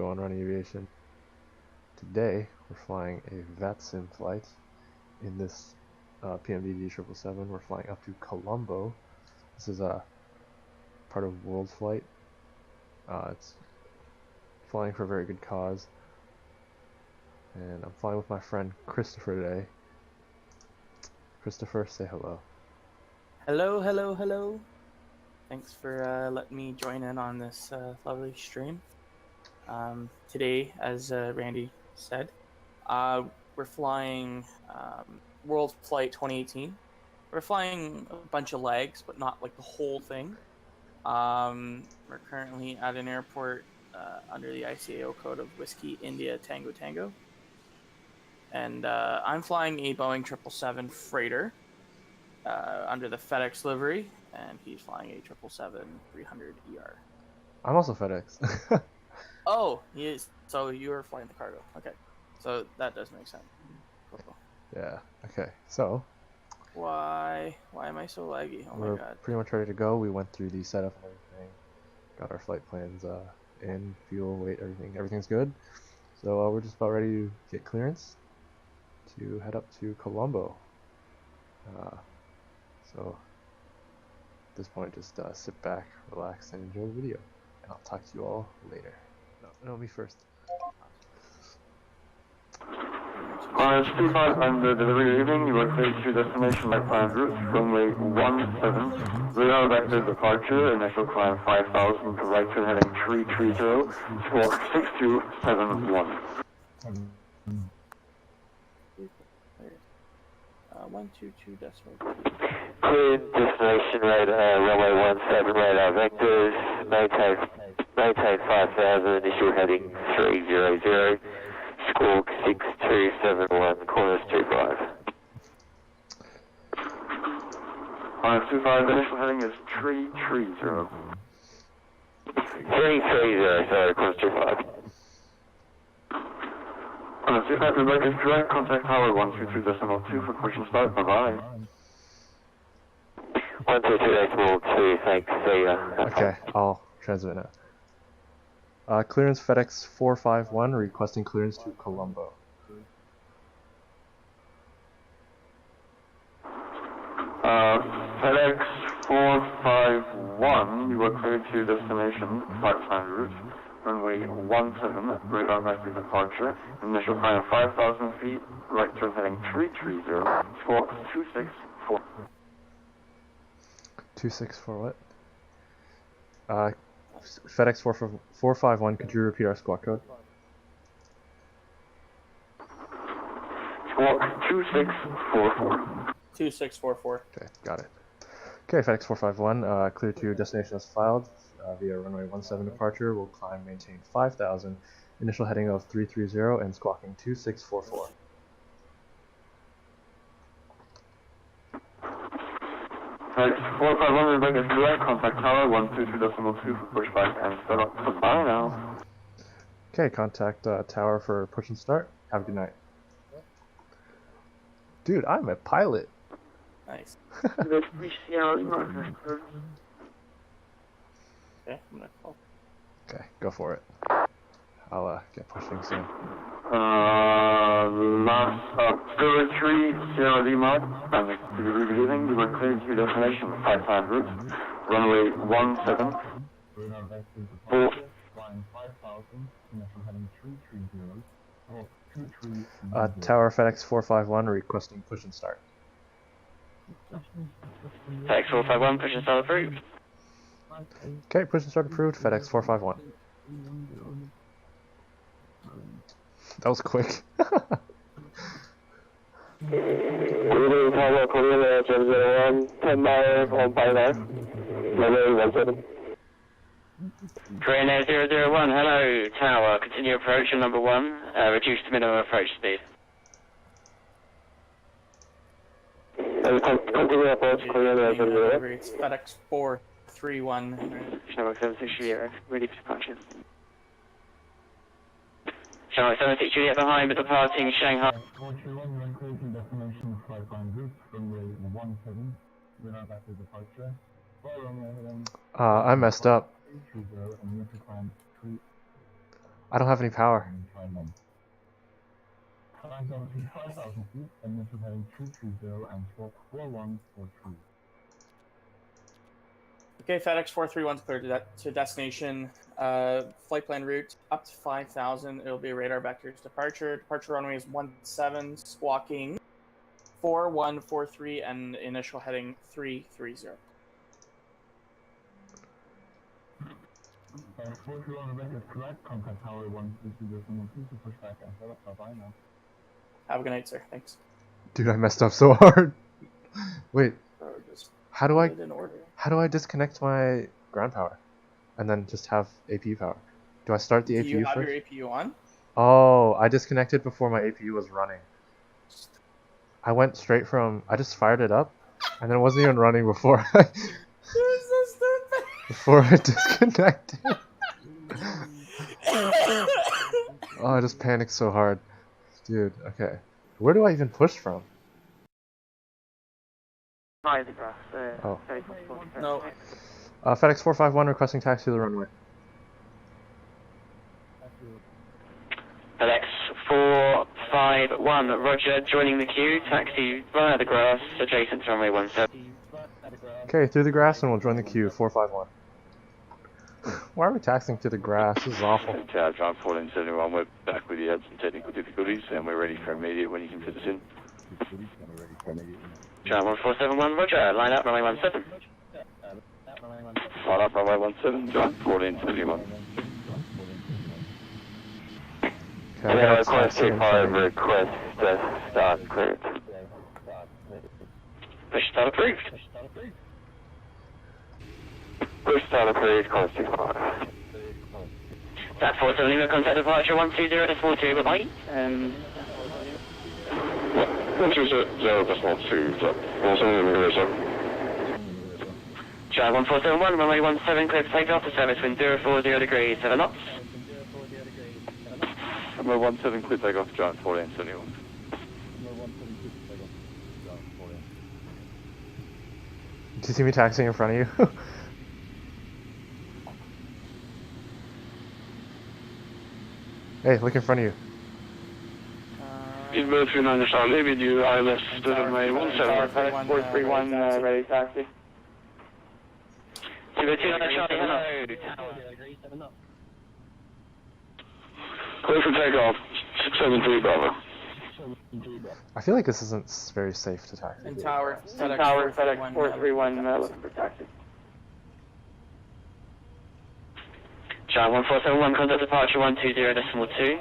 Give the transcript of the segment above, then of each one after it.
go on Run Aviation. Today we're flying a Vatsim flight in this PMDG 777. We're flying up to Colombo. This is a part of Worldflight. It's flying for a very good cause, and I'm flying with my friend Christopher today. Christopher, say hello. Hello, hello, hello. Thanks for letting me join in on this lovely stream. Today, as Randy said, we're flying Worldflight 2018. We're flying a bunch of legs, but not like the whole thing. We're currently at an airport under the ICAO code of Whiskey India Tango Tango. And I'm flying a Boeing 777 freighter under the FedEx livery, and he's flying a 777-300ER. I'm also FedEx. Oh, he is. So you are flying the cargo. Okay, so that does make sense. Cool. Yeah. Okay. So why am I so laggy? Oh we're my god. pretty much ready to go. We went through the setup and everything. Got our flight plans in, fuel, weight, everything. Everything's good. So we're just about ready to get clearance to head up to Colombo. So at this point, just sit back, relax, and enjoy the video. And I'll talk to you all later. No, me first. Speed 5 and the delivery evening, you are cleared to destination by planned route, runway 17, radar vector departure, initial climb 5000 to right turn heading 330, squawk 6271. 122.2. Cleared destination runway 17, radar vectors, maintain 5000, initial heading 300, squawk 6271, corners 25. 25, initial heading is 330. 330, sorry, corners 25. 25, Quebec is direct, contact tower 123.2 for push and start, bye-bye. 122.2, thanks, see ya. Okay, I'll transmit now. Clearance FedEx 451, requesting clearance to Colombo. FedEx 451, you are cleared to destination, flight plan route, runway 17, radar vector departure, initial climb 5,000 feet, right turn heading 330, squawk 264. 264 what? FedEx 451, could you repeat our squawk code? Squawk 2644. 2644. Okay, got it. Okay, FedEx 451, clear to destination as filed via runway 17 departure. We'll climb, maintain 5,000, initial heading of 330 and squawking 2644. FedEx 451, Rebecca is correct, contact tower 122.2 for pushback and start up. Goodbye now. Okay, contact tower for push and start. Have a good night. Dude, I'm a pilot. Nice. Okay, Okay, I'm gonna call. Okay, go for it. I'll get pushing soon. Last 03 Sierra Lima, and the delivery evening, you were cleared to your destination, 5 plan route, runway 17, 4. Tower FedEx 451 requesting push and start. FedEx 451, push and start approved. Okay, push and start approved, FedEx 451. That was quick. Trainer 001, hello, tower, continue approach on number 1, reduce to minimum approach speed. Continue approach, It's FedEx 431. Channel 76 Juliet, ready for departure. Channel 76 Juliet behind, but departing Shanghai. 431, when clear to destination, flight plan route, runway 17, radar vector departure, I messed up. I don't have any power. Okay, FedEx 431's clear to destination. Flight plan route up to 5,000. It'll be radar vectors departure. Departure runway is 17, squawking 4143 and initial heading 330. Have a good night, sir. Thanks. Dude, I messed up so hard. Wait, Just how do put it in order. I disconnect my ground power and then just have AP power? Do I start the Do APU you have first? your APU on? Oh, I disconnected before my APU was running. I went straight from, I just fired it up and then it wasn't even running before I, You're so stupid. before I disconnected. Oh, I just panicked so hard. Dude, okay. Where do I even push from? Oh. No. FedEx 451 requesting taxi to the runway. FedEx 451, roger, joining the queue, taxi via the grass, adjacent to runway 17. Okay, through the grass and we'll join the queue, 451. Why are we taxiing to the grass? This is awful. Tower John 1471, we're back with you, had some technical difficulties and we're ready for immediate when you can fit us in. John 1471, roger, line up, runway 17. Line up runway 17, John 1471. Okay, I got a taxi in front of you. request start cleared. Push start approved. Push start approved, close to 5. That 470, contact departure 120.2, bye-bye. 120.2, 170, Drive 1471, runway 17, clear for takeoff to service wind 040 degrees, 7 knots. Runway 17, clear takeoff, Giant 1471. Do you see me taxiing in front of you? Hey, look in front of you. Inbound 39 Charlie, with you ILS to runway 17. 431, ready taxi. 229 Charlie, hello. Clear for takeoff, 673 Bravo. I feel like this isn't very safe to taxi. And tower, FedEx Tower, FedEx 431, 431, looking for taxi. John 1471, contact departure 120.2.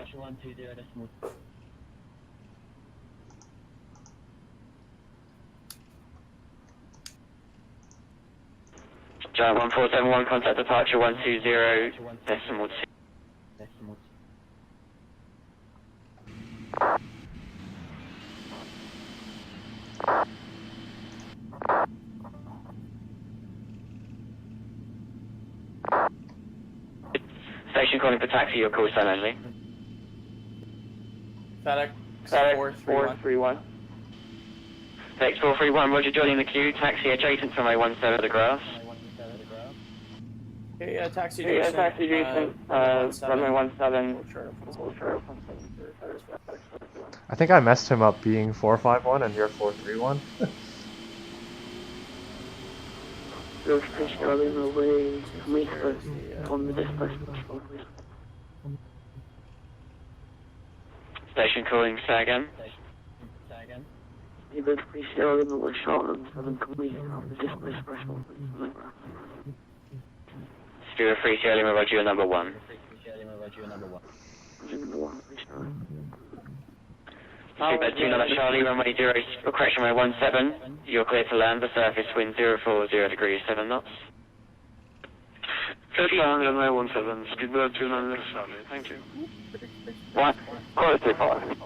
John 1471, contact departure 120.2. Station calling for taxi, your call sign only. FedEx FedEx 431. 431. FedEx 431, roger, joining the queue, taxi adjacent to runway 17 of the grass. Okay, taxi Yeah, adjacent. taxi adjacent, runway 17. I think I messed him up being 451 and you're 431. Station calling, say again. Stuart 3 Sierra Lima, roger, number 1. Super 29 Charlie, runway 0, correction runway 17. You're clear to land, the surface wind 040 degrees, 7 knots. Clear to land, runway 17, speedbird 29 Charlie, thank you. What? Close to 5.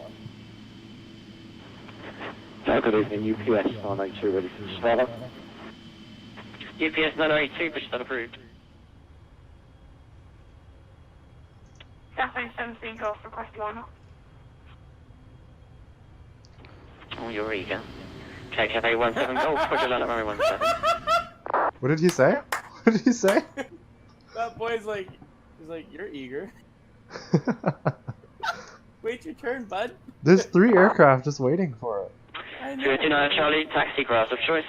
Good evening, UPS 982 ready for startup. UPS 982, push start approved. Cafe 17 Golf request 1. Oh, you're eager. Okay, Cafe 17 Golf, push your land at runway 17. What did he say? What did he say? That boy's like, he's like, you're eager. Wait your turn, bud. There's 3 aircraft just waiting for it. I know. 229 Charlie, taxi grass of choice.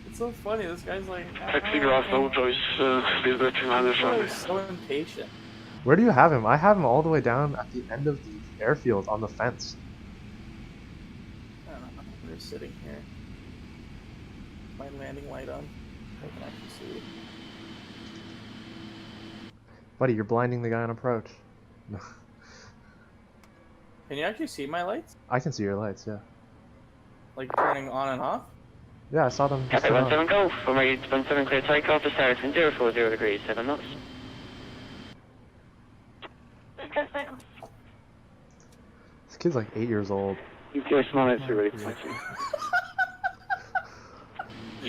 It's so funny. This guy's like. Taxi grass of choice, please go 209 Charlie. He's so impatient. Where do you have him? I have him all the way down at the end of the airfield on the fence. I don't know. We're just sitting here. My landing light on. I can actually see. Buddy, you're blinding the guy on approach. Can you actually see my lights? I can see your lights, yeah. Like turning on and off? Yeah, I saw them just Cafe turn on. 17 Golf, runway 17 clear takeoff, the Sarah 040 degrees, 7 knots. This kid's like 8 years old. UPS 983 ready for taxi.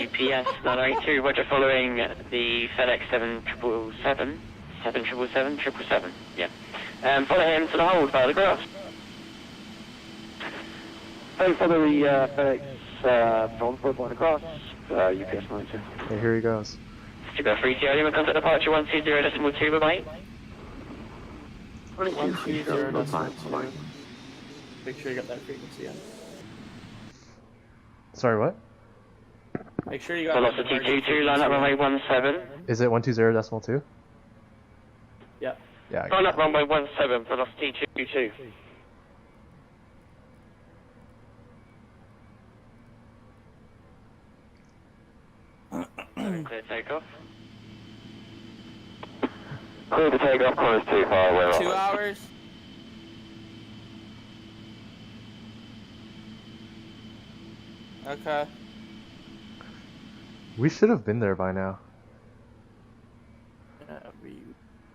UPS 982, roger, following the FedEx 777, 777, yeah. Follow him to the hold by the grass. Hey, follow the FedEx Worldflight by the grass, UPS 92. Okay, here he goes. Studio 30, contact departure 120.2, bye-bye. 120.2. Make sure you got that frequency on. Sorry, what? Make sure you got Velocity 22, line up runway 17. Is it 120.2? Yeah. Yeah. I Line got up runway 17, velocity 22. Clear takeoff. Clear to take off, close too far away. 2 hours. Okay. We should have been there by now.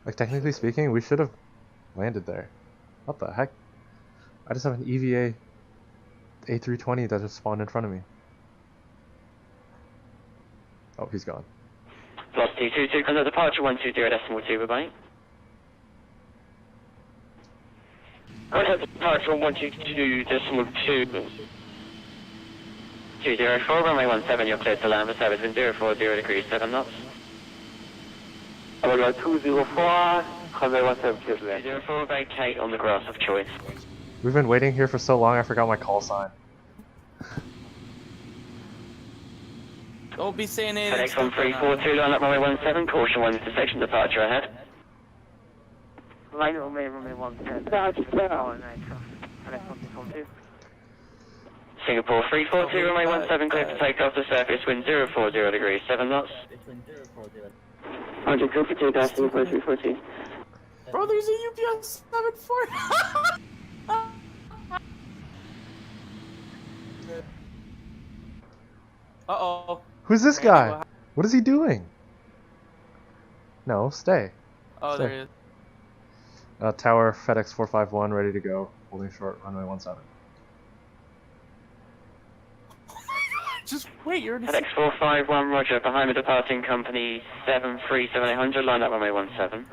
Like, technically speaking, we should have landed there. What the heck? I just have an EVA A320 that just spawned in front of me. Oh, he's gone. Velocity 22, contact departure 120.2, bye-bye. Contact departure 122.2. 204, runway 17, you're cleared to land for service wind 040 degrees, 7 knots. Runway 204, runway 17 clear to land. 204, vacate on the grass of choice. We've been waiting here for so long, I forgot my call sign. Don't be saying anything. FedEx 1342, line up runway 17, caution 1 intersection, departure ahead. Line runway 17. That's down. FedEx 142. Singapore 342, runway 17, clear to take off the surface, wind 040 degrees, 7 knots. Roger, clear for takeoff, Singapore 342. Bro, there's a UPS 740. Uh-oh. Who's this guy? What is he doing? No, stay. Oh, Stay. there he is. Tower FedEx 451 ready to go. Holding short, runway 17. Just wait, you're in a FedEx 451, roger, behind the departing company 737-800, line up runway 17.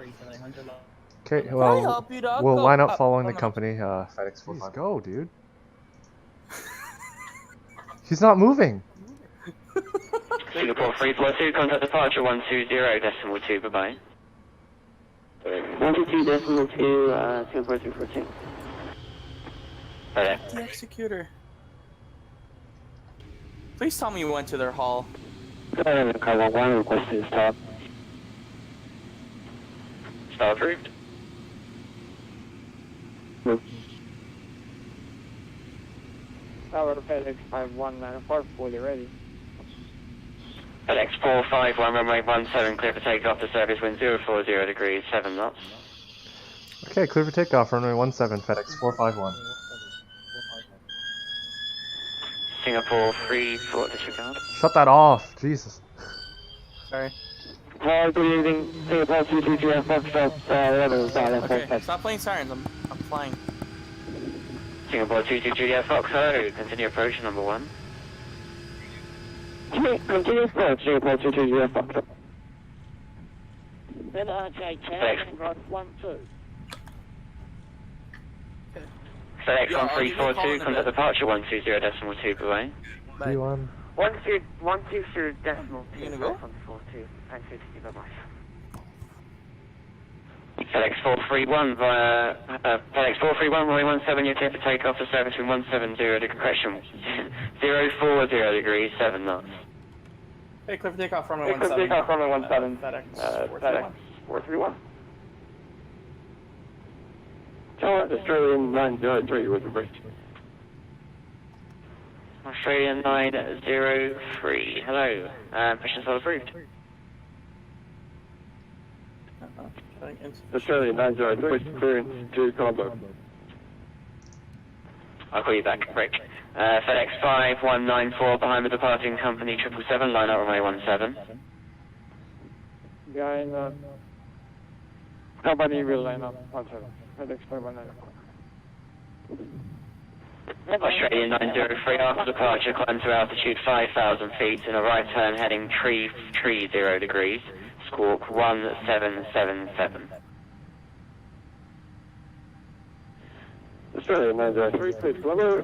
Okay, Can I well, help you, dog? we'll Go line up up. following Oh, the no. company, FedEx 451. Go, dude. He's not moving. Singapore 342, contact departure 120.2, bye-bye. 122.2, Singapore 342. FedEx. The executor. Please tell me you went to their hall. Car 11, requested to stop. Start approved. Tower FedEx 5194, fully ready. FedEx 451, runway 17, clear for takeoff, the service wind 040 degrees, 7 knots. Okay, clear for takeoff, runway 17, FedEx 451. Singapore 34, disregard. Shut that off, Jesus. Sorry. Good evening, Singapore 223 Foxtrot, Okay, stop playing sirens. I'm flying. Singapore 223 Foxtrot, continue approach number 1. Continue approach, Singapore 223 Foxtrot. FedEx Yeah, I'll give you a call 1342, in a contact bit. departure 120.2, bye-bye. Bye. P1. 120.2, You gonna go? 142, and 50, bye-bye. FedEx 431 via FedEx 431 runway 17, you're clear for takeoff for service in 170 correction 040 degrees 7 knots. Hey, clear for takeoff runway Clear for takeoff runway 17. FedEx FedEx 431. 431. Tower Australian 903 with the bridge. Australian 903, hello. Permission all approved. Australian 903, clearance to Colombo. I'll call you back, break. FedEx 5194 behind the departing company 777, line up runway 17. Guy in company will line up 17. FedEx 519. Australian 903 after departure, climb to altitude 5,000 feet in a right turn heading 330 degrees, squawk 1777. Australia 903, please Colombo.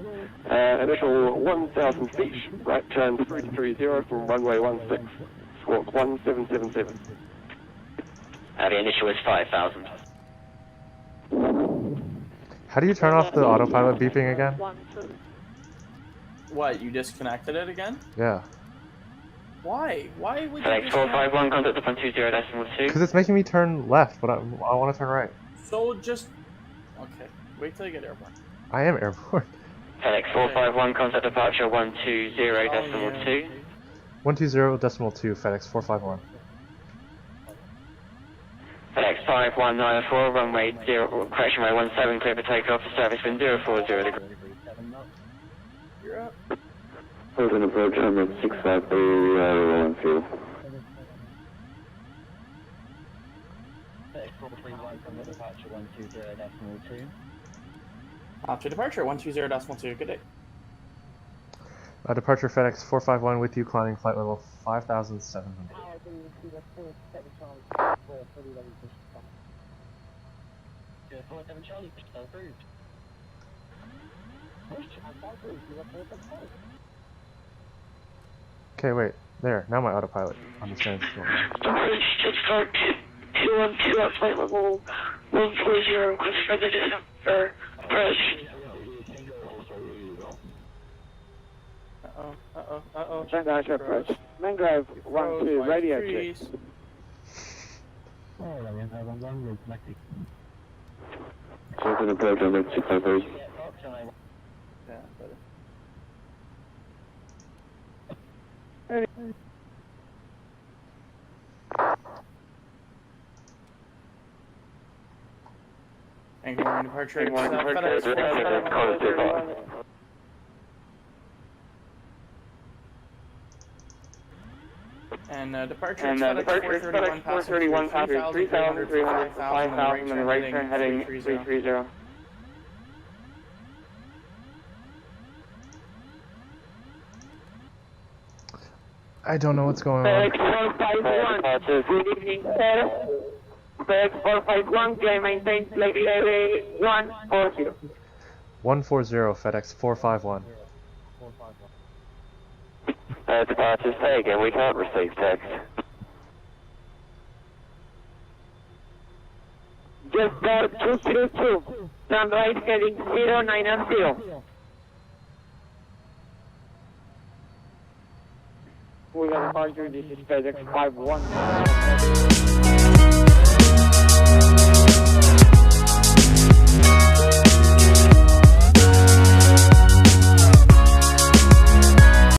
Initial 1,000 feet, right turn 330 from runway 16, squawk 1777. The initial is 5,000. How do you turn off the autopilot beeping again? What, you disconnected it again? Yeah. Why? Why would you FedEx disconnect? 451, contact upon 20.2. Because it's making me turn left, but I want to turn right. So just... Okay, wait till you get airborne. I am airborne. FedEx 451, contact departure 120.2. 120.2, FedEx 451. FedEx 5194, runway 0, correction runway 17, clear for takeoff for service wind 040 degrees. You're up. Hold an approach on 653, on fuel. FedEx 431 from the departure 120.2. After departure 120.2. Good day. Departure FedEx 451 with you, climbing flight level 5,700. Okay, wait. There. Now my autopilot understands what's going on. Departure 212 at flight level 140, request further descent for approach. Uh-oh. Shanghai approach. Mangrove 12, radio check. Hold an approach on 653. Yeah, better. And going departure. FedEx 431. And departure FedEx 431, passengers 3,300, 5,000 on the right turn heading 330. I don't know what's going FedEx on. 451, good evening, sir. FedEx 451, can maintain flight level 140. 140, FedEx 451. Departure, say again, we can't receive text. Just 232, turn right heading 090. We got departure, this is FedEx 51.